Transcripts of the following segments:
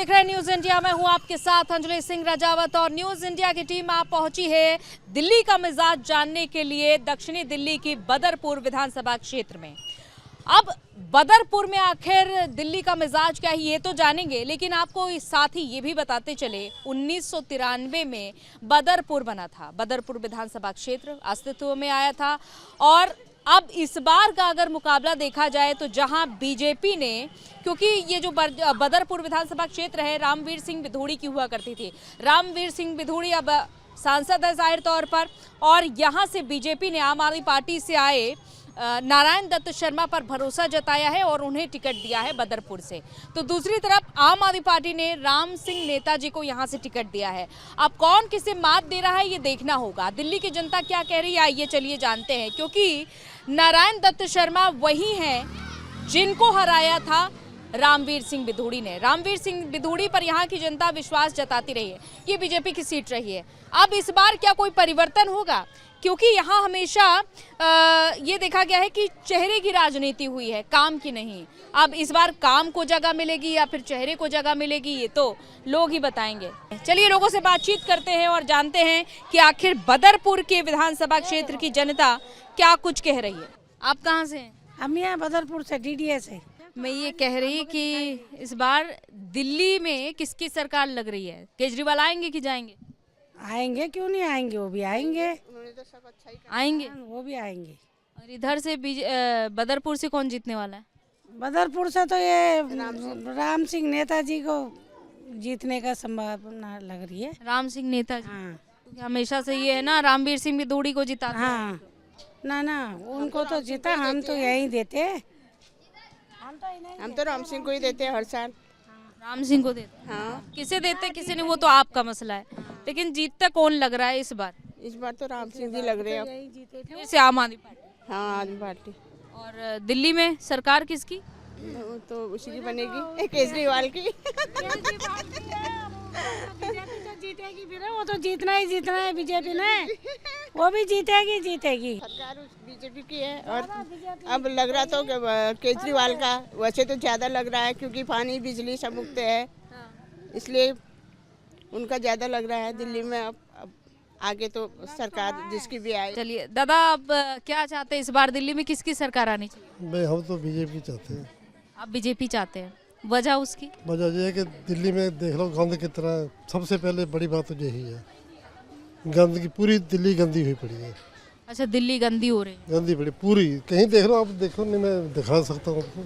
देख रहे हैं न्यूज इंडिया। मैं हूं आपके साथ अंजलि सिंह राजावत और न्यूज इंडिया की टीम आप पहुंची है दिल्ली का मिजाज जानने के लिए दक्षिणी दिल्ली की बदरपुर विधानसभा क्षेत्र में। अब बदरपुर में आखिर दिल्ली का मिजाज क्या है ये तो जानेंगे, लेकिन आपको साथ ही ये भी बताते चले 1993 में बदरपुर बना था। बदरपुर विधानसभा क्षेत्र अस्तित्व में आया था और अब इस बार का अगर मुकाबला देखा जाए तो जहां बीजेपी ने, क्योंकि ये जो बदरपुर विधानसभा क्षेत्र है रामवीर सिंह बिधूड़ी की हुआ करती थी, रामवीर सिंह बिधूड़ी अब सांसद है जाहिर तौर पर, और यहां से बीजेपी ने आम आदमी पार्टी से आए नारायण दत्त शर्मा पर भरोसा जताया है और उन्हें टिकट दिया है बदरपुर से। तो दूसरी तरफ आम आदमी पार्टी ने राम सिंह नेताजी को यहां से टिकट दिया है। अब कौन किसे मात दे रहा है ये देखना होगा। दिल्ली की जनता क्या कह रही है आइए चलिए जानते हैं, क्योंकि नारायण दत्त शर्मा वही हैं जिनको हराया था रामवीर सिंह बिधूड़ी ने। रामवीर सिंह बिधूड़ी पर यहाँ की जनता विश्वास जताती रही है, ये बीजेपी की सीट रही है। अब इस बार क्या कोई परिवर्तन होगा, क्योंकि यहाँ हमेशा ये देखा गया है कि चेहरे की राजनीति हुई है, काम की नहीं। अब इस बार काम को जगह मिलेगी या फिर चेहरे को जगह मिलेगी ये तो लोग ही बताएंगे। चलिए लोगों से बातचीत करते हैं और जानते हैं कि आखिर बदरपुर के विधानसभा क्षेत्र की जनता क्या कुछ कह रही है। आप कहाँ से हैं? हम यहाँ बदरपुर से DDS है। मैं ये कह रही कि इस बार दिल्ली में किसकी सरकार लग रही है? केजरीवाल आएंगे कि जाएंगे? आएंगे, क्यों नहीं आएंगे, वो भी आएंगे। आएंगे, वो भी आएंगे। और इधर से बदरपुर से कौन जीतने वाला है? बदरपुर से तो ये राम सिंह नेताजी को जीतने का संभावना लग रही है। राम सिंह नेताजी, हाँ क्योंकि हमेशा से ये है ना रामवीर सिंह बिधूड़ी को जिता। हाँ, ना उनको तो जीता, हम तो यही देते हैं। हम तो राम सिंह को ही देते हैं हर साल। राम सिंह को देते? हाँ। किसे देते किसे नहीं वो तो आपका मसला है, लेकिन जीतता कौन लग रहा है इस बार? इस बार तो राम सिंह जी लग रहे हैं। फिर से आम आदमी पार्टी। हाँ, आदमी पार्टी। और दिल्ली में सरकार किसकी? तो उसी की बनेगी, केजरीवाल की। जीतेगी फिर, वो तो जीतना ही जीतना है बीजेपी ने, वो भी जीतेगी। सरकार बीजेपी की है और अब लग रहा तो केजरीवाल का वैसे तो ज्यादा लग रहा है, क्योंकि पानी बिजली सब मुफ्त है, इसलिए उनका ज्यादा लग रहा है दिल्ली में। अब आगे तो सरकार जिसकी भी आए। चलिए दादा, अब क्या चाहते हैं इस बार दिल्ली में किसकी सरकार आनी चाहिए? भाई हम तो बीजेपी चाहते हैं। आप बीजेपी चाहते हैं, वजह उसकी? वजह ये है कि दिल्ली में देख लो गंद कितना, सबसे पहले बड़ी बात तो यही है, गंदगी पूरी दिल्ली गंदी हुई पड़ी है। अच्छा, दिल्ली गंदी हो रही है? गंदी पड़ी पूरी, कहीं देख लो, आप देखो नहीं, मैं दिखा सकता हूँ आपको।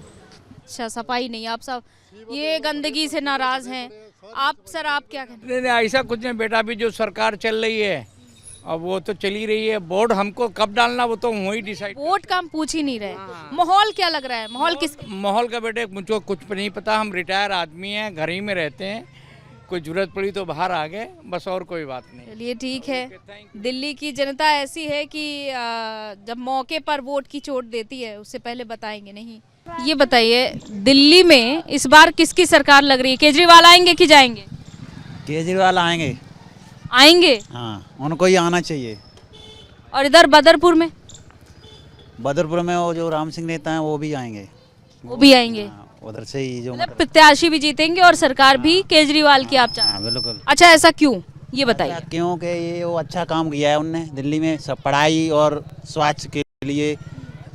अच्छा, सफाई नहीं, आप सब ये गंदगी से नाराज हैं। आप सर, आप क्या कहते हैं? नहीं, ऐसा कुछ नहीं बेटा, अभी जो सरकार चल रही है अब वो तो चली रही है। वोट हमको कब डालना वो तो वही डिसाइड। वोट का हम पूछ ही नहीं रहे। माहौल क्या लग रहा है? माहौल किस? माहौल का बेटे मुझको कुछ नहीं पता, हम रिटायर आदमी हैं, घर ही में रहते हैं, कोई जरूरत पड़ी तो बाहर आ गए, बस और कोई बात नहीं। चलिए ठीक है। दिल्ली की जनता ऐसी है कि जब मौके पर वोट की चोट देती है उससे पहले बताएंगे नहीं। ये बताइए दिल्ली में इस बार किसकी सरकार लग रही है? केजरीवाल आएंगे कि जाएंगे? केजरीवाल आएंगे। आएंगे? हाँ, उनको ही आना चाहिए। और इधर बदरपुर में? बदरपुर में वो जो राम सिंह नेता हैं वो भी आएंगे। वो भी आएंगे? हाँ, उधर से ही जो मतलब प्रत्याशी भी जीतेंगे और सरकार भी केजरीवाल की आप चाहते हैं? हाँ बिल्कुल। अच्छा, ऐसा क्यों ये बताइए? क्योंकि ये वो अच्छा काम किया है उनने दिल्ली में, सब पढ़ाई और स्वास्थ्य के लिए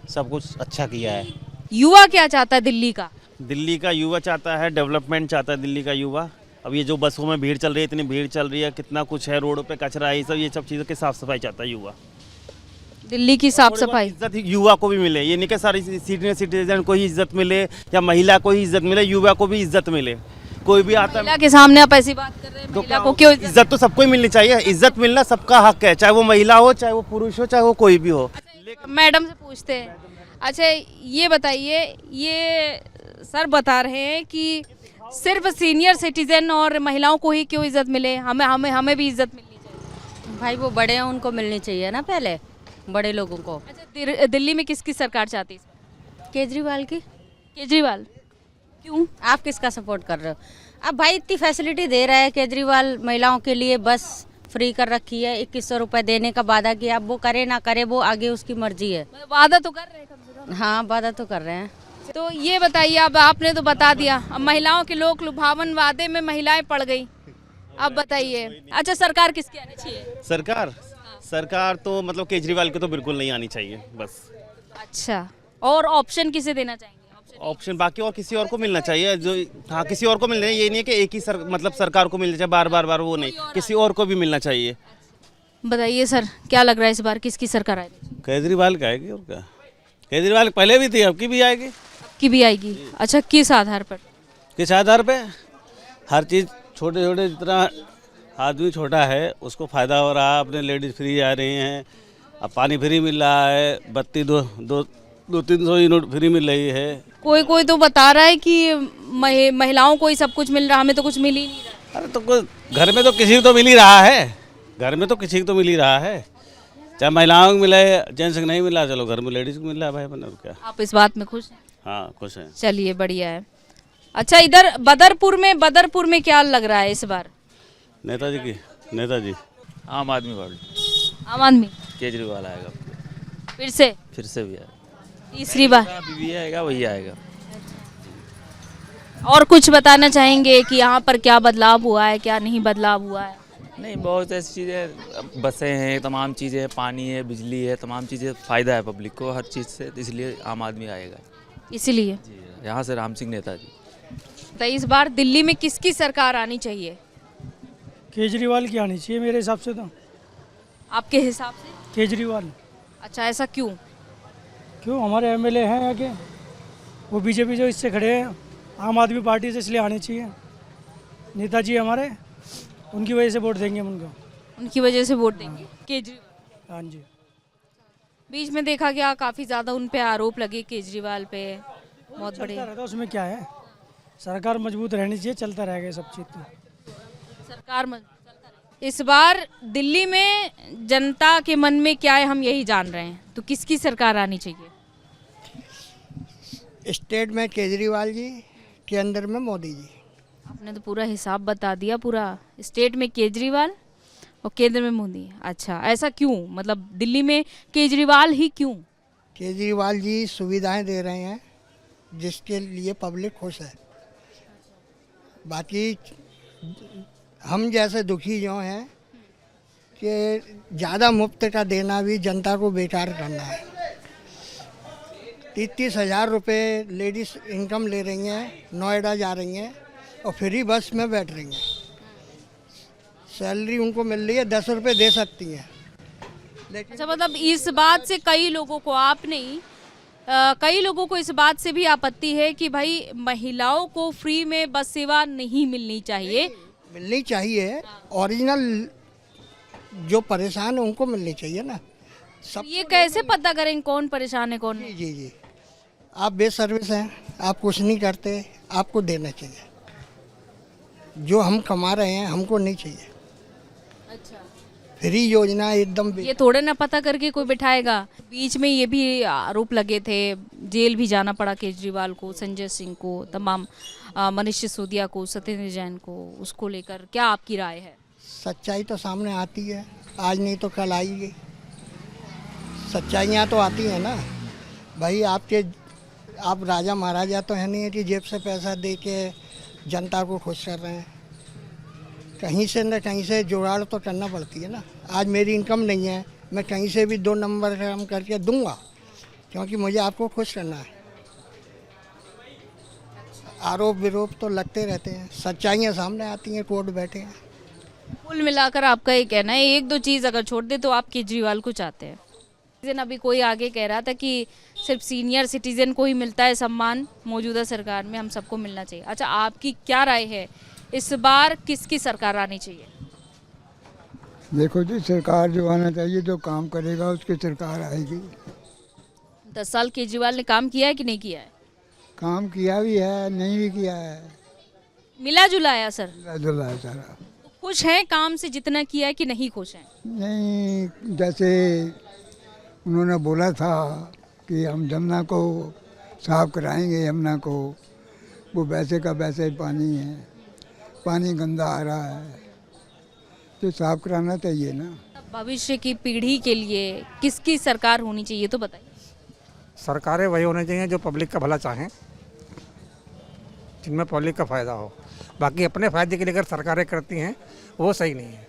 सब कुछ अच्छा किया है। युवा क्या चाहता है दिल्ली का? दिल्ली का युवा चाहता है डेवलपमेंट चाहता है दिल्ली का युवा। अब ये जो बसों में भीड़ चल रही है, इतनी भीड़ चल रही है, कितना कुछ है, रोडों पे कचरा है, ये सब चीज़ों की साफ सफाई चाहता है युवा। दिल्ली की साफ सफाई, इज्जत युवा को भी मिले, ये नहीं कि सारी सीनियर सिटीजन को ही इज्जत मिले या महिला को ही इज्जत मिले, युवा को भी इज्जत मिले। कोई भी आता महिला के सामने आप ऐसी बात कर रहे हैं, महिला को क्यों? इज्जत तो सबको ही मिलनी चाहिए, इज्जत मिलना सबका हक है, चाहे वो महिला हो, चाहे वो पुरुष हो, चाहे वो कोई भी हो। मैडम से पूछते हैं। अच्छा ये बताइए, ये सर बता रहे हैं कि सिर्फ सीनियर सिटीजन और महिलाओं को ही क्यों इज्जत मिले, हमें भी इज्जत मिलनी चाहिए। भाई वो बड़े हैं उनको मिलनी चाहिए ना, पहले बड़े लोगों को। अच्छा, दिल्ली में किसकी सरकार चाहती है? केजरीवाल की। केजरीवाल क्यों? आप किसका सपोर्ट कर रहे हो? अब भाई इतनी फैसिलिटी दे रहा है केजरीवाल, महिलाओं के लिए बस फ्री कर रखी है, 2100 रुपये देने का वादा किया। अब वो करे ना करे वो आगे उसकी मर्जी है। वादा तो कर रहे हैं कम से कम। हाँ वादा तो कर रहे हैं। तो ये बताइए, अब आपने तो बता दिया, अब महिलाओं के लोक लुभावन वादे में महिलाएं पड़ गई, अब बताइए। अच्छा, सरकार किसकी आनी चाहिए? सरकार तो मतलब केजरीवाल को तो बिल्कुल नहीं आनी चाहिए बस। अच्छा, और ऑप्शन किसे देना चाहेंगे? ऑप्शन बाकी और किसी और को मिलना चाहिए, जो हाँ किसी और को मिलना चाहिए। ये नहीं है कि एक ही मतलब सरकार को मिलना चाहिए बार बार वो नहीं, किसी और को भी मिलना चाहिए। बताइए सर, क्या लग रहा है इस बार किसकी सरकार आएगी? केजरीवाल का आएगी और क्या, केजरीवाल पहले भी थी, अब की भी आएगी। अब की भी आएगी? अच्छा, किस आधार पर? किस आधार पे? हर चीज़ छोटे छोटे, जितना आदमी छोटा है उसको फ़ायदा हो रहा है, अपने लेडीज़ फ्री आ रही हैं, अब पानी फ्री मिल रहा है, बत्ती 200-300 यूनिट फ्री मिल रही है। कोई तो बता रहा है कि महिलाओं को ही सब कुछ मिल रहा, हमें तो कुछ मिल ही नहीं रहा। अरे तो घर में तो किसी को तो मिल ही रहा है, घर में तो किसी को तो मिल ही रहा है, चाहे महिलाओं को मिले, जेंट्स को नहीं मिला, चलो घर में लेडीज़ को मिल रहा है भाई, बना क्या। आप इस बात में खुश हैं? हाँ खुश हैं। चलिए, बढ़िया है। अच्छा, इधर बदरपुर में क्या लग रहा है इस बार? नेताजी आम आदमी पार्टी, आम आदमी केजरीवाल आएगा, फिर से भी आएगा, तीसरी बार भी आएगा, वही आएगा। और कुछ बताना चाहेंगे कि यहाँ पर क्या बदलाव हुआ है, क्या नहीं बदलाव हुआ है? नहीं, बहुत ऐसी चीज़ें, बसें हैं, तमाम चीज़ें हैं, पानी है, बिजली है, तमाम चीज़ें, फ़ायदा है पब्लिक को हर चीज़ से, इसलिए आम आदमी आएगा। इसीलिए जी, यहाँ से राम सिंह नेताजी। तो इस बार दिल्ली में किसकी सरकार आनी चाहिए? केजरीवाल की आनी चाहिए मेरे हिसाब से तो। आपके हिसाब से? केजरीवाल। अच्छा, ऐसा क्यों? क्यों, हमारे एमएलए हैं आगे, वो बीजेपी जो इससे खड़े हैं आम आदमी पार्टी से, इसलिए आने चाहिए। नेताजी हमारे, उनकी वजह से वोट देंगे हम उनको। उनकी वजह से वोट देंगे केजरीवाल? हाँ जी। बीच में देखा गया काफ़ी ज़्यादा उन पे आरोप लगे केजरीवाल पे, बहुत बड़े। चलता रहता, उसमें क्या है, सरकार मजबूत रहनी चाहिए, चलता रहेगा सब चीज़ तो। सरकार इस बार दिल्ली में जनता के मन में क्या है, हम यही जान रहे हैं, तो किसकी सरकार आनी चाहिए? स्टेट में केजरीवाल जी, केंद्र में मोदी जी। आपने तो पूरा हिसाब बता दिया, पूरा स्टेट में केजरीवाल और केंद्र में मोदी। अच्छा, ऐसा क्यों, मतलब दिल्ली में केजरीवाल ही क्यों? केजरीवाल जी सुविधाएं दे रहे हैं जिसके लिए पब्लिक खुश है। बाकी हम जैसे दुखी जो हैं कि ज़्यादा मुफ्त का देना भी जनता को बेकार करना है। 30-30 हज़ार रुपये लेडीज़ इनकम ले रही हैं, नोएडा जा रही हैं और फ्री बस में बैठ रही हैं, सैलरी उनको मिल रही है, 10 रुपये दे सकती हैं। लेकिन अच्छा, मतलब इस बात से कई लोगों को, आप नहीं, कई लोगों को इस बात से भी आपत्ति है कि भाई महिलाओं को फ्री में बस सेवा नहीं मिलनी चाहिए। मिलनी चाहिए, ओरिजिनल जो परेशान है उनको मिलनी चाहिए ना। सब ये कैसे पता करें कौन परेशान है कौन नहीं? जी जी, आप बेस्ट सर्विस हैं, आप कुछ नहीं करते, आपको देना चाहिए। जो हम कमा रहे हैं हमको नहीं चाहिए। अच्छा, फ्री योजना एकदम ये थोड़े ना पता करके कोई बिठाएगा। बीच में ये भी आरोप लगे थे, जेल भी जाना पड़ा केजरीवाल को, संजय सिंह को, तमाम मनीष सिसोदिया को, सत्येंद्र जैन को, उसको लेकर क्या आपकी राय है? सच्चाई तो सामने आती है, आज नहीं तो कल आएगी। सच्चाइयाँ तो आती हैं ना भाई। आप राजा महाराजा तो है नहीं है कि जेब से पैसा दे के जनता को खुश कर रहे हैं। कहीं से न कहीं से जुगाड़ तो करना पड़ती है ना। आज मेरी इनकम नहीं है, मैं कहीं से भी 2 नंबर काम करके दूंगा, क्योंकि मुझे आपको खुश करना है। आरोप विरोप तो लगते रहते हैं, सच्चाइयाँ सामने आती हैं, कोर्ट बैठे हैं। कुल मिलाकर आपका ये कहना है, एक दो चीज़ अगर छोड़ दे तो आप केजरीवाल को चाहते हैं। अभी कोई आगे कह रहा था कि सिर्फ सीनियर सिटीजन को ही मिलता है सम्मान, मौजूदा सरकार में हम सबको मिलना चाहिए। अच्छा, आपकी क्या राय है, इस बार किसकी सरकार आनी चाहिए? देखो जी, सरकार जो आना चाहिए, जो काम करेगा उसकी सरकार आएगी। 10 साल केजरीवाल ने काम किया है कि नहीं किया है? काम किया भी है, नहीं भी किया है, मिला जुला है सर। मिला जुला है सारा। खुश हैं काम से जितना किया है कि नहीं खुश हैं? नहीं, जैसे उन्होंने बोला था कि हम जमुना को साफ कराएंगे, यमुना को, वो वैसे का वैसे ही पानी है, पानी गंदा आ रहा है, तो साफ कराना चाहिए ना। भविष्य की पीढ़ी के लिए किसकी सरकार होनी चाहिए तो बताइए। सरकारें वही होनी चाहिए जो पब्लिक का भला चाहें, जिनमें पब्लिक का फ़ायदा हो। बाकी अपने फ़ायदे के लिए अगर सरकारें करती हैं वो सही नहीं है।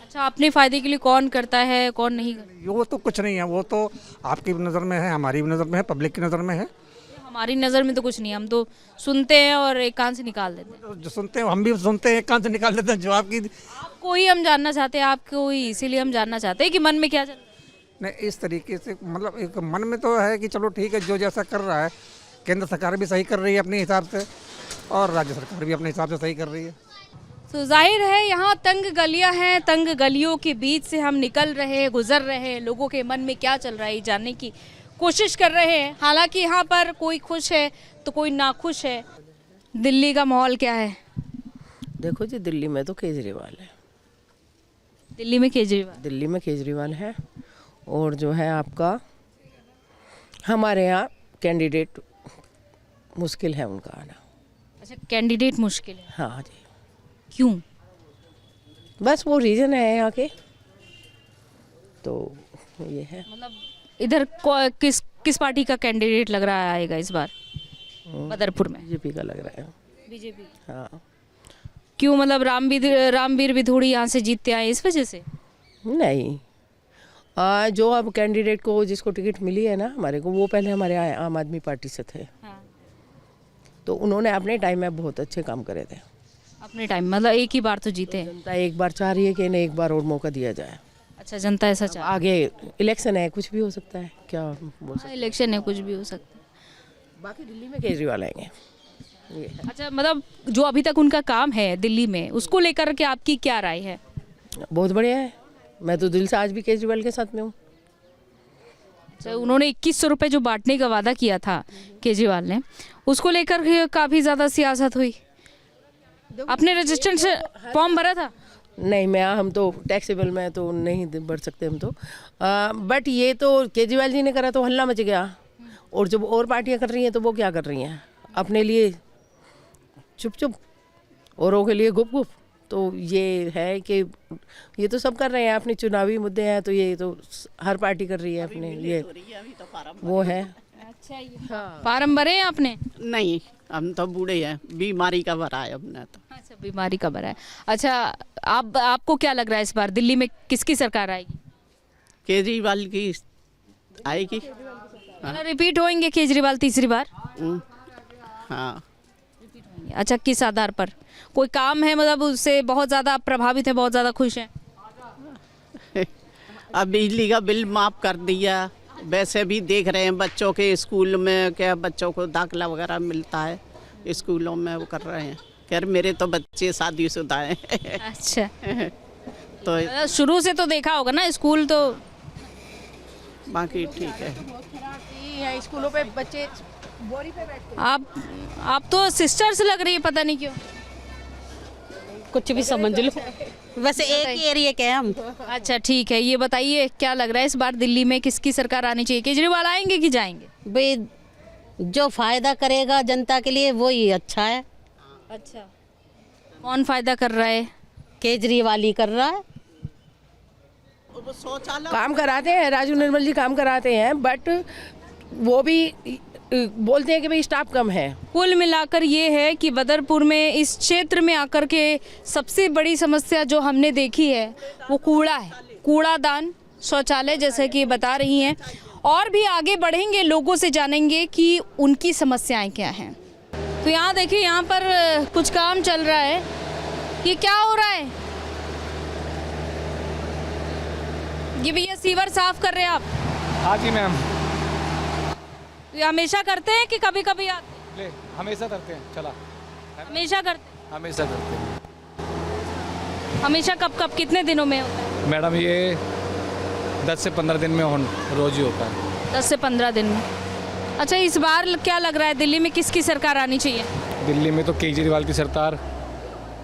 अच्छा, अपने फायदे के लिए कौन करता है कौन नहीं करता? वो तो कुछ नहीं है, वो तो आपकी भी नज़र में है, हमारी भी नज़र में है, पब्लिक की नज़र में है। हमारी नज़र में तो कुछ नहीं, हम तो सुनते हैं और एक कान से निकाल देते हैं। तो जो सुनते हैं हम भी सुनते हैं, एक कान से निकाल देते हैं। जो आपकी आपको ही हम जानना चाहते हैं, आपको ही इसीलिए हम जानना चाहते हैं कि मन में क्या चल रहा है। नहीं, इस तरीके से मतलब एक मन में तो है कि चलो ठीक है, जो जैसा कर रहा है, केंद्र सरकार भी सही कर रही है अपने हिसाब से और राज्य सरकार भी अपने हिसाब से सही कर रही है। तो जाहिर है यहाँ तंग गलियाँ हैं, तंग गलियों के बीच से हम निकल रहे हैं, गुजर रहे हैं, लोगों के मन में क्या चल रहा है जानने की कोशिश कर रहे हैं। हालांकि यहाँ पर कोई खुश है तो कोई नाखुश है। दिल्ली का माहौल क्या है? देखो जी, दिल्ली में तो केजरीवाल है। दिल्ली में केजरीवाल? दिल्ली में केजरीवाल है। और जो है आपका हमारे यहाँ कैंडिडेट मुश्किल है उनका आना। अच्छा, कैंडिडेट मुश्किल है? हाँ जी। क्यों? बस वो रीज़न है यहाँ के, तो ये है। मतलब इधर किस पार्टी का कैंडिडेट लग रहा है आएगा इस बार बदरपुर में? बीजेपी का लग रहा है। बीजेपी? हाँ। क्यों, मतलब रामवीर विधोड़ी यहाँ से जीतते आए इस वजह से? नहीं, जो अब कैंडिडेट को जिसको टिकट मिली है ना हमारे को, वो पहले हमारे आम आदमी पार्टी से थे। हाँ। तो उन्होंने अपने टाइम में बहुत अच्छे काम करे थे। अपने टाइम मतलब एक ही बार तो जीते हैं। जनता एक बार चाह रही है कि इन्हें एक बार और मौका दिया जाए। अच्छा, जनता ऐसा चाह, आगे इलेक्शन है, कुछ भी हो सकता है, क्या बोल सकते। इलेक्शन है, कुछ भी हो सकता है। बाकी दिल्ली में केजरीवाल आएंगे, ये है। अच्छा, मतलब जो अभी तक उनका काम है दिल्ली में, उसको लेकर के आपकी क्या राय है? बहुत बढ़िया है। मैं तो दिल से आज भी केजरीवाल के साथ में हूँ। अच्छा, उन्होंने 2100 रुपये जो बांटने का वादा किया था केजरीवाल ने, उसको लेकर काफ़ी ज़्यादा सियासत हुई। आपने रजिस्ट्रेशन फॉर्म भरा था? नहीं, हम तो टैक्सेबल में तो नहीं भर सकते हम तो। बट ये तो केजरीवाल जी ने करा तो हल्ला मच गया। और जब और पार्टियां कर रही हैं तो वो क्या कर रही हैं? अपने लिए चुप चुप, औरों के लिए गुप गुप। तो ये है कि ये तो सब कर रहे हैं, अपने चुनावी मुद्दे हैं तो ये तो हर पार्टी कर रही है अपने लिए, वो है। अच्छा, हाँ। फार्म भरे हैं आपने? नहीं, हम तो बूढ़े हैं, बीमारी का भरा है हमने तो। अच्छा, बीमारी का भरा है। अच्छा, आपको क्या लग रहा है इस बार दिल्ली में किसकी सरकार आएगी? केजरीवाल की आएगी। रिपीट होंगे केजरीवाल तीसरी बार? हाँ। अच्छा, किस आधार पर? कोई काम है, मतलब उससे बहुत ज़्यादा प्रभावित है, बहुत ज़्यादा खुश हैं? अब बिजली का बिल माफ़ कर दिया। वैसे भी देख रहे हैं बच्चों के स्कूल में क्या बच्चों को दाखिला वगैरह मिलता है स्कूलों में, वो कर रहे हैं। खैर मेरे तो बच्चे शादीशुदा हैं। अच्छा। तो शुरू से तो देखा होगा ना स्कूल, तो बाकी ठीक है। स्कूलों पे बच्चे बोरी पे बैठते। आप तो सिस्टर्स लग रही है, पता नहीं क्यों। कुछ भी समझ लो, वैसे एक ही एरिया के हैं हम। अच्छा, ठीक है। ये बताइए क्या लग रहा है इस बार दिल्ली में किसकी सरकार आनी चाहिए? केजरीवाल आएंगे कि जाएंगे? भाई जो फायदा करेगा जनता के लिए वो ही अच्छा है। अच्छा, कौन फायदा कर रहा है? केजरीवाल ही कर रहा है। काम कराते हैं, राजू निर्मल जी काम कराते हैं, बट वो भी बोलते हैं कि भाई स्टाफ कम है। कुल मिलाकर ये है कि बदरपुर में इस क्षेत्र में आकर के सबसे बड़ी समस्या जो हमने देखी है वो कूड़ा है, कूड़ादान, शौचालय, जैसे कि बता रही हैं। और भी आगे बढ़ेंगे, लोगों से जानेंगे कि उनकी समस्याएं क्या हैं। तो यहाँ देखिए, यहाँ पर कुछ काम चल रहा है। ये क्या हो रहा है? ये भैया सीवर साफ कर रहे हैं आप? हाँ जी मैम। तो ये हमेशा करते हैं कि कभी कभी आते हैं? हमेशा करते हैं। चला, हमेशा करते हैं? हमेशा करते हैं। हमेशा कब कब कितने दिनों में होता है? मैडम ये 10 से 15 दिन में रोज ही होता है। 10 से 15 दिन में। अच्छा, इस बार क्या लग रहा है दिल्ली में किसकी सरकार आनी चाहिए? दिल्ली में तो केजरीवाल की सरकार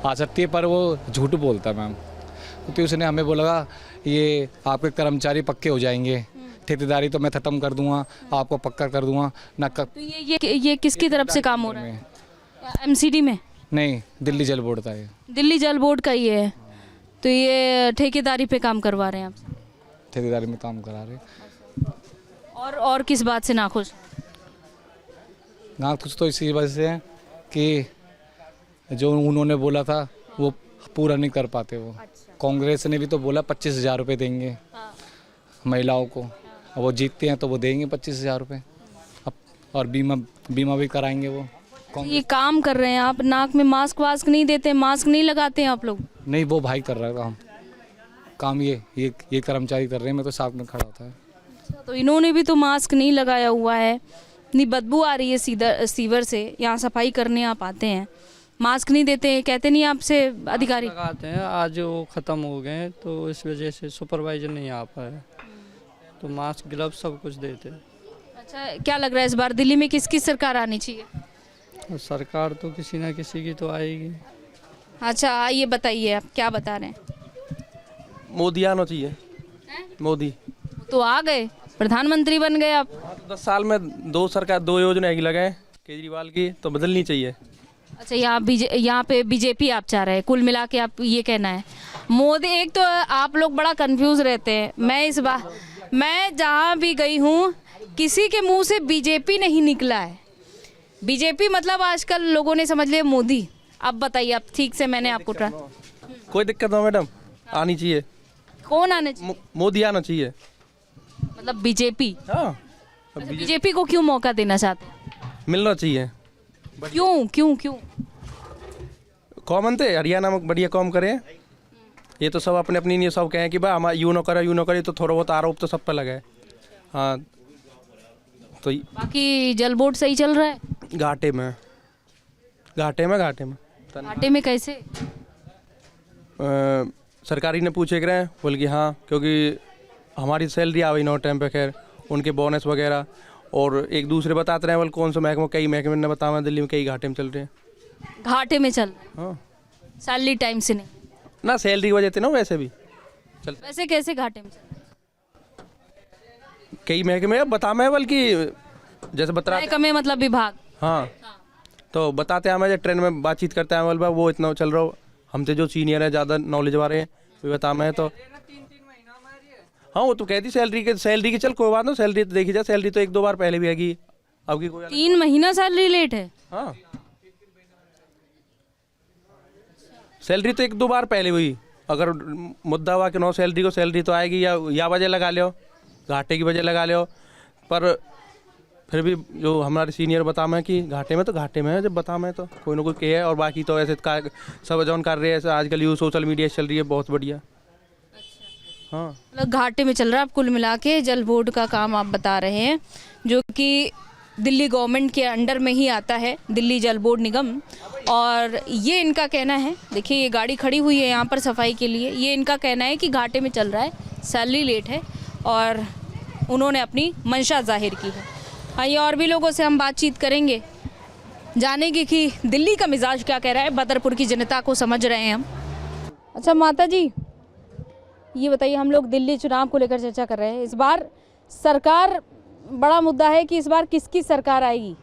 आ सकती है, पर वो झूठ बोलता है मैम। क्योंकि उसने हमें बोला ये आपके कर्मचारी पक्के हो जाएंगे, ठेकेदारी तो मैं ख़त्म कर दूंगा, आपको पक्का कर दूंगा ना। तो ये किसकी तरफ से काम हो रहा है? एमसीडी में? नहीं, दिल्ली जल बोर्ड का है। दिल्ली जल बोर्ड का ही है। तो ये ठेकेदारी पे काम करवा रहे हैं आपसे? ठेकेदारी में काम करा रहे। और किस बात से नाखुश? कुछ तो इसी वजह से है कि जो उन्होंने बोला था वो पूरा नहीं कर पाते वो। कांग्रेस ने भी तो बोला 25,000 रुपये देंगे महिलाओं को, अब वो जीतते हैं तो वो देंगे 25,000 रुपये। अब और बीमा भी कराएंगे वो। ये काम कर रहे हैं आप, नाक में मास्क वास्क नहीं देते, मास्क नहीं लगाते हैं आप लोग? नहीं, वो भाई कर रहा है काम ये कर्मचारी कर रहे हैं, मैं तो साथ में खड़ा होता है। तो इन्होंने भी तो मास्क नहीं लगाया हुआ है, इतनी बदबू आ रही है सीवर से, यहाँ सफाई करने आप आते हैं, मास्क नहीं देते, कहते नहीं आपसे अधिकारी? लगाते हैं, आज वो ख़त्म हो गए तो इस वजह से सुपरवाइजर नहीं आ पाया, तो मास्क ग्लव्स सब कुछ देते। अच्छा, क्या लग रहा है इस बार दिल्ली में किसकी सरकार आनी चाहिए? सरकार तो किसी ना किसी की तो आएगी। अच्छा, ये बताइए आप क्या बता रहे हैं? मोदी आना चाहिए। मोदी तो आ गए, प्रधानमंत्री बन गए आप। 10 साल में 2 योजना की लगाए केजरीवाल की, तो बदलनी चाहिए। अच्छा, यहाँ पे बीजेपी आप चाह रहे हैं, कुल मिला के आप ये कहना है मोदी। एक तो आप लोग बड़ा कंफ्यूज रहते हैं, मैं जहाँ भी गई हूँ किसी के मुंह से बीजेपी नहीं निकला है। बीजेपी मतलब आजकल लोगों ने समझ लिया मोदी। अब बताइए आप ठीक से, मैंने आपको कोई दिक्कत हो मैडम, आनी चाहिए। कौन आना चाहिए? मोदी आना चाहिए, मतलब बीजेपी। हाँ, बीजेपी को क्यों मौका देना चाहते हैं? मिलना चाहिए। क्यों कॉमन थे हरियाणा में बढ़िया काम करें, ये तो सब अपने अपनी नहीं सब कहें कि भाई हमारा यूँ न करे, तो थोड़ा बहुत आरोप तो सब पे लगा है। हाँ, तो बाकी जल बोर्ड सही चल रहा है? घाटे में घाटे में कैसे? सरकारी ने पूछे कर रहे बोल कि हाँ, क्योंकि हमारी सैलरी आ गई 9 टाइम पे, खैर उनके बोनस वगैरह, और एक दूसरे बताते रहे बोल कौन सा महकमा, कई महकमे ने बताया दिल्ली में कई घाटे में चल रहे हैं। घाटे में चल रहे हैं? हाँ, सैलरी टाइम से नहीं ना, सैलरी की वजह से ना, वैसे भी चल। वैसे कैसे घाटे में चल रहे हैं? कई महकमे बता मैं बल्कि जैसे बता महकमे मतलब विभाग। हाँ, तो बताते हैं हमें, ट्रेन में बातचीत करते हैं बोल वो इतना चल रहा हो, हमसे जो सीनियर है ज़्यादा नॉलेज वाले हैं वो बता मैं तो। हाँ, वो तो कहती सैलरी की चल कोई बात ना, सैलरी तो देखी जाए, सैलरी तो 1-2 बार पहले भी आएगी, अब की कोई 3 महीना सैलरी लेट है। हाँ, सैलरी तो 1-2 बार पहले हुई, अगर मुद्दा हुआ कि 9 सैलरी को, सैलरी तो आएगी, या वजह लगा लो, घाटे की वजह लगा लो, पर फिर भी जो हमारे सीनियर बता मैं कि घाटे में है, जब बता मैं तो कोई ना कोई कहे है, और बाकी तो ऐसे सब जौन कर रहे हैं, ऐसे आजकल यूँ सोशल मीडिया चल रही है बहुत बढ़िया। हाँ, मतलब घाटे में चल रहा है। आप कुल मिला के जल बोर्ड का काम आप बता रहे हैं, जो कि दिल्ली गवर्नमेंट के अंडर में ही आता है, दिल्ली जल बोर्ड निगम, और ये इनका कहना है। देखिए, ये गाड़ी खड़ी हुई है यहाँ पर सफाई के लिए, ये इनका कहना है कि घाटे में चल रहा है, सैलरी लेट है, और उन्होंने अपनी मंशा जाहिर की है। आइए और भी लोगों से हम बातचीत करेंगे, जानेंगे कि दिल्ली का मिजाज क्या कह रहा है, बदरपुर की जनता को समझ रहे हैं हम। अच्छा माता जी, ये बताइए, हम लोग दिल्ली चुनाव को लेकर चर्चा कर रहे हैं। इस बार सरकार, बड़ा मुद्दा है कि इस बार किसकी सरकार आएगी,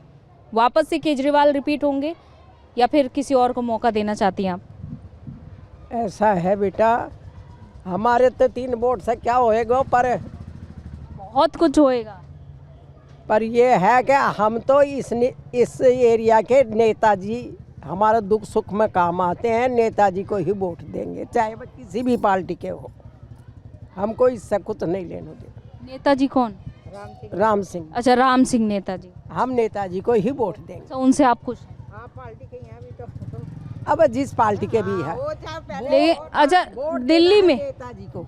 वापस से केजरीवाल रिपीट होंगे या फिर किसी और को मौका देना चाहती हैं आप? ऐसा है बेटा, हमारे तो 3 वोट से क्या होएगा, पर बहुत कुछ होएगा। पर ये है कि हम तो इस एरिया के नेताजी हमारे दुख सुख में काम आते हैं, नेताजी को ही वोट देंगे, चाहे वो किसी भी पार्टी के हो, हमको इससे कुछ नहीं लेना देना। नेताजी कौन? राम सिंह। अच्छा, राम सिंह नेताजी। हम नेताजी को ही वोट देंगे। तो उनसे आप खुश? हाँ, पार्टी के यहाँ भी तो अब जिस पार्टी के भी है। अच्छा, दिल्ली में नेताजी को,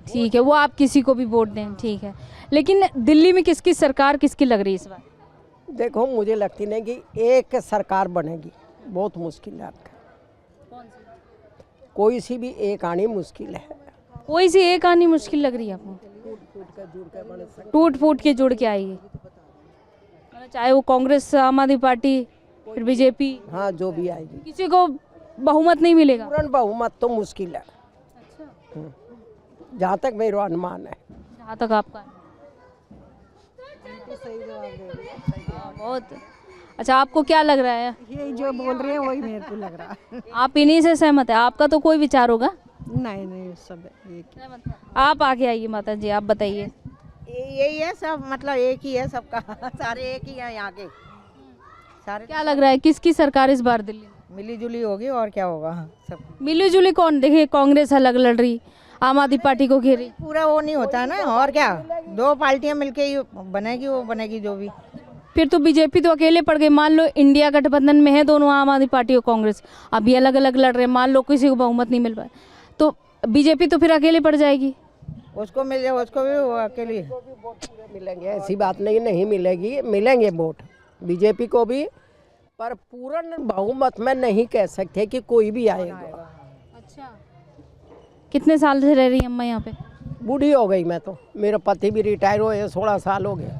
ठीक है, वो आप किसी को भी वोट दें, ठीक है, लेकिन दिल्ली में किसकी सरकार किसकी लग रही है इस बार? देखो, मुझे लगती नहीं कि एक सरकार बनेगी, बहुत मुश्किल है आपका। कोई सी भी एक आनी मुश्किल है। कोई सी एक आनी मुश्किल लग रही है आपको? टूट फूट के जुड़ के आएगी, चाहे वो कांग्रेस, आम आदमी पार्टी, फिर बीजेपी। हाँ, जो भी आएगी, किसी को बहुमत नहीं मिलेगा। तुरंत बहुमत तो मुश्किल है। अच्छा, जहाँ तक मेरा अनुमान है। जहाँ तक आपका? बहुत अच्छा, आपको क्या लग रहा है? ये जो बोल रहे हैं वही मेरे को लग रहा है। आप इन्हीं से सहमत है? आपका तो कोई विचार होगा? नहीं, सब एक। आप आगे आइए माता जी, आप बताइए। यही है सब, मतलब एक ही है सबका सारे एक ही हैं यहाँ के सारे। क्या लग रहा है किसकी सरकार इस बार दिल्ली में? मिली जुली होगी और क्या होगा सब। मिली जुली कौन? देखिए कांग्रेस अलग लड़ रही, आम आदमी पार्टी को घेरी। पूरा वो नहीं होता है ना, और क्या, दो पार्टियां मिलके ही बनेगी, वो बनेगी जो भी। फिर तो बीजेपी तो अकेले पड़ गई। मान लो इंडिया गठबंधन में है दोनों, आम आदमी पार्टी और कांग्रेस, अभी अलग अलग लड़ रहे हैं, मान लो किसी को बहुमत नहीं मिल पाए तो बीजेपी तो फिर अकेले पड़ जाएगी। उसको मिल जाए, उसको भी वो अकेले मिलेंगे, ऐसी बात नहीं मिलेगी, मिलेंगे वोट बीजेपी को भी, पर पूर्ण बहुमत में नहीं कह सकते कि कोई भी आएगा। अच्छा, कितने साल से रह रही अम्मा यहाँ पे? बूढ़ी हो गई मैं तो, मेरा पति भी रिटायर हुए 16 साल हो गए,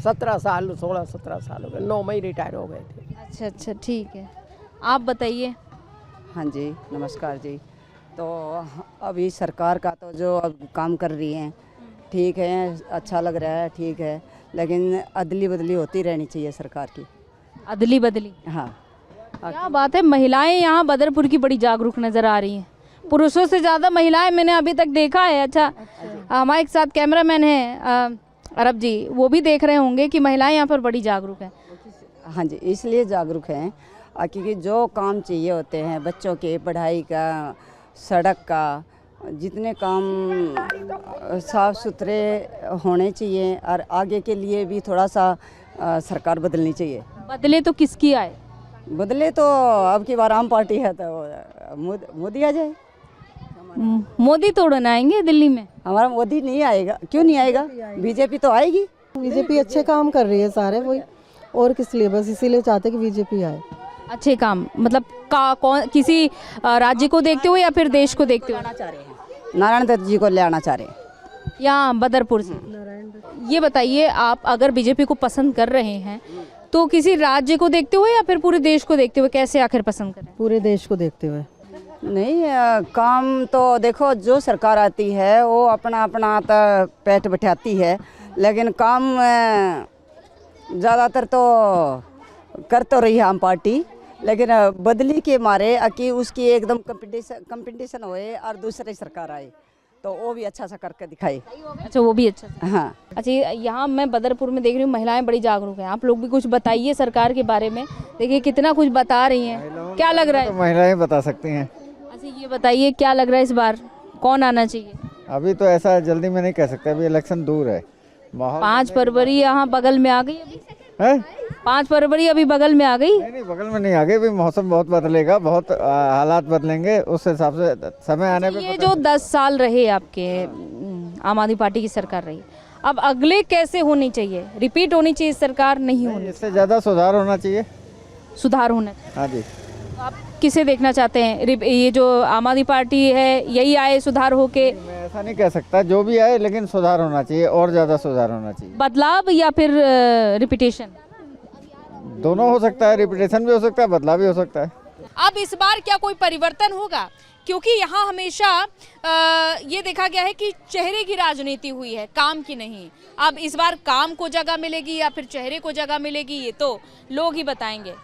17 साल 16-17 साल हो गए, 9 में ही रिटायर हो गए थे। अच्छा अच्छा, ठीक है, आप बताइए। हाँ जी, नमस्कार जी। तो अभी सरकार का तो जो अब काम कर रही हैं ठीक है, अच्छा लग रहा है, ठीक है, लेकिन अदली बदली होती रहनी चाहिए सरकार की। अदली बदली? हाँ। क्या बात है, महिलाएं यहाँ बदरपुर की बड़ी जागरूक नज़र आ रही हैं, पुरुषों से ज़्यादा महिलाएं मैंने अभी तक देखा है। अच्छा, हमारे साथ कैमरामैन हैं अरब जी, वो भी देख रहे होंगे कि महिलाएं यहाँ पर बड़ी जागरूक हैं। हाँ जी, इसलिए जागरूक हैं क्योंकि जो काम चाहिए होते हैं बच्चों के पढ़ाई का, सड़क का, जितने काम साफ सुथरे होने चाहिए, और आगे के लिए भी थोड़ा सा सरकार बदलनी चाहिए। बदले तो किसकी आए? बदले तो अब की बार आम पार्टी है तो मोदी आ जाए। मोदी तोड़न आएंगे दिल्ली में? हमारा मोदी नहीं आएगा। क्यों नहीं आएगा? बीजेपी तो आएगी। बीजेपी अच्छे काम कर रही है सारे, वही और किस लिए, बस इसीलिए चाहते कि बीजेपी आए। अच्छे काम मतलब कौन, किसी राज्य को देखते हुए या फिर देश को देखते हुए? नारायण दत्त जी को ले आना चाह रहे हैं यहाँ बदरपुर से। ये बताइए, आप अगर बीजेपी को पसंद कर रहे हैं तो किसी राज्य को देखते हुए या फिर पूरे देश को देखते हुए, कैसे आखिर पसंद करें? पूरे देश को देखते हुए। नहीं, काम तो देखो, जो सरकार आती है वो अपना अपना पेट बैठाती है, लेकिन काम ज़्यादातर तो कर तो रही है आम पार्टी, लेकिन बदली के मारे कि उसकी एकदम कंपटीशन होए और दूसरी सरकार आए तो वो भी अच्छा सा करके दिखाए। अच्छा, वो भी अच्छा सा। हाँ। अच्छा, यहाँ मैं बदरपुर में देख रही हूँ महिलाएं बड़ी जागरूक हैं, आप लोग भी कुछ बताइए सरकार के बारे में। देखिए कितना कुछ बता रही हैं, क्या लग रहा है? तो महिलाएं बता सकती हैं। अच्छा, ये बताइए क्या लग रहा है इस बार कौन आना चाहिए? अभी तो ऐसा जल्दी में नहीं कह सकते, अभी इलेक्शन दूर है। 5 फरवरी यहाँ बगल में आ गई अभी है? 5 फरवरी अभी बगल में आ गई? नहीं, बगल में नहीं आ गई, अभी मौसम बहुत बदलेगा, बहुत हालात बदलेंगे, उस हिसाब से समय आने पे। ये जो 10 साल रहे आपके आम आदमी पार्टी की सरकार रही, अब अगले कैसे होनी चाहिए? रिपीट होनी चाहिए सरकार? नहीं होनी, इससे ज़्यादा सुधार होना चाहिए। सुधार होना? हाँ जी। आप किसे देखना चाहते हैं? ये जो आम आदमी पार्टी है यही आए सुधार होके? मैं ऐसा नहीं कह सकता, जो भी आए, लेकिन सुधार होना चाहिए, और ज़्यादा सुधार होना चाहिए। बदलाव या फिर रिपीटेशन? दोनों हो सकता है, रिपीटेशन भी हो सकता है, बदलाव भी हो सकता है। अब इस बार क्या कोई परिवर्तन होगा? क्योंकि यहाँ हमेशा ये देखा गया है कि चेहरे की राजनीति हुई है, काम की नहीं। अब इस बार काम को जगह मिलेगी या फिर चेहरे को जगह मिलेगी, ये तो लोग ही बताएंगे।